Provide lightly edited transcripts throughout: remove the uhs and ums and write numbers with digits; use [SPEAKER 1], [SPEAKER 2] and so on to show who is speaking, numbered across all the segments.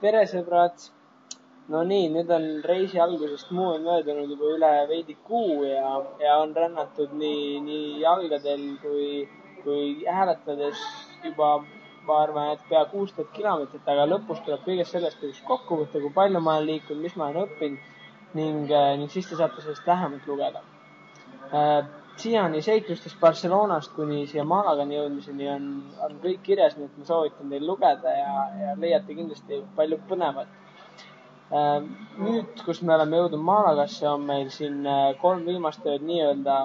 [SPEAKER 1] Peresõbrad, no nii, nüüd on reisi algusest muu on möödunud juba üle veidi kuu ja on rännatud nii jalgadel kui hääletades juba, ma arvan, et pea 6000 kilomeetrit, aga lõpus tuleb kõigest sellest üks kokkuvõte, kui palju ma olen liikunud, mis ma olen õppinud ning siis te saate sellest lähemalt lugeda. Siiani seiklustest Barcelonast kuni siia Malagani jõudmiseni on kõik kirjas, nii et ma soovitan teil lugeda ja leiate kindlasti palju põnevat. Nüüd, kus me oleme jõudnud Malagasse, on meil siin 3 viimast ööd nii-öelda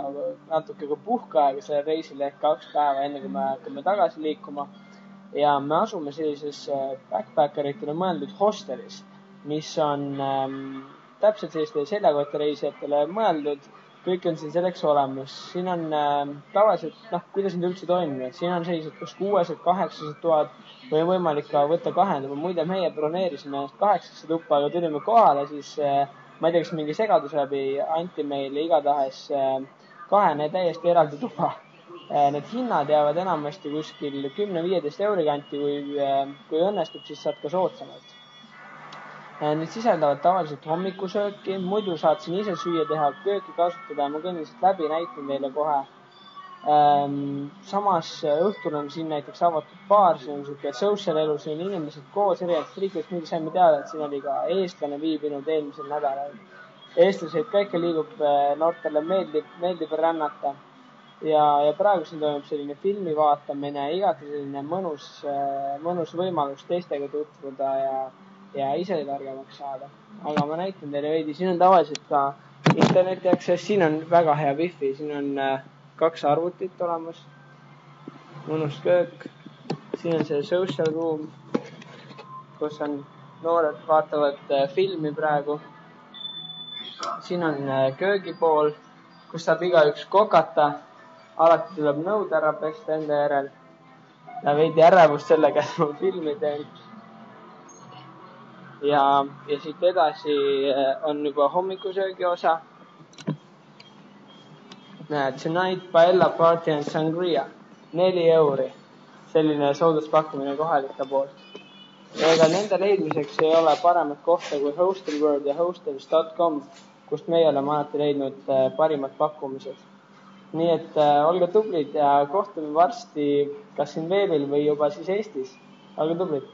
[SPEAKER 1] natuke ka puhkeaega selle reisile ehk 2 päeva enne, kui me hakkame tagasi liikuma. Ja me asume sellises backpackeritele mõeldud hostelis, mis on täpselt selliste seljakotireisijatele mõeldud. Kõik on siin selleks olemas. Siin on tavaliselt, kuidas need üldse toimivad. Siin on sellised kas 600-800 000 või võimalik ka võtta 2. Muide, meie broneerisime 8 tuppa, aga tulime kohale, siis ma ei tea, kas mingi segadus läbi anti meile igatahes 2 täiesti eraldi tuba. Need hinnad jäävad enamasti kuskil 10-15 euri kanti, kui õnnestub, siis saad ka soodsamalt. Need sisaldavad tavaliselt hommikusööki, muidu saad siin ise süüa teha, kööki kasutada ja ma kõndiselt läbi näitan teile kohe. Samas õhtul on siin näiteks avatud baar, siin on siuke social elu, siin on inimesed koos erinevatest riikidest, muidu saime teada, et siin oli ka eestlane viibinud eelmisel nädalal. Eestlaseid ka ikka liigub, noortele meeldib rännata ja praegu siin toimub selline filmi vaatamine, igati selline mõnus võimalus teistega tutvuda ja ise targemaks saada. Aga ma näitan teile veidi, siin on tavaliselt ka interneti access, siin on väga hea wifi, siin on 2 arvutit olemas, mõnus köök, siin on see social room, kus on noored vaatavad filmi praegu. Siin on köögipool, kus saab igaüks kokata, alati tuleb nõud ära pesta enda järel ja veidi ärevust sellega, et ma filmi teen. Ja siit edasi on juba hommikusöögi osa. Tonight paella party and sangria. 4 euri. Selline sooduspakkumine kohalike poolt. Ega nende leidmiseks ei ole paremat kohta kui Hostelworld ja hostels.com, kust meie oleme alati leidnud parimad pakkumised. Nii et olge tublid ja kohtume varsti kas siin veebil või juba siis Eestis. Olge tublid!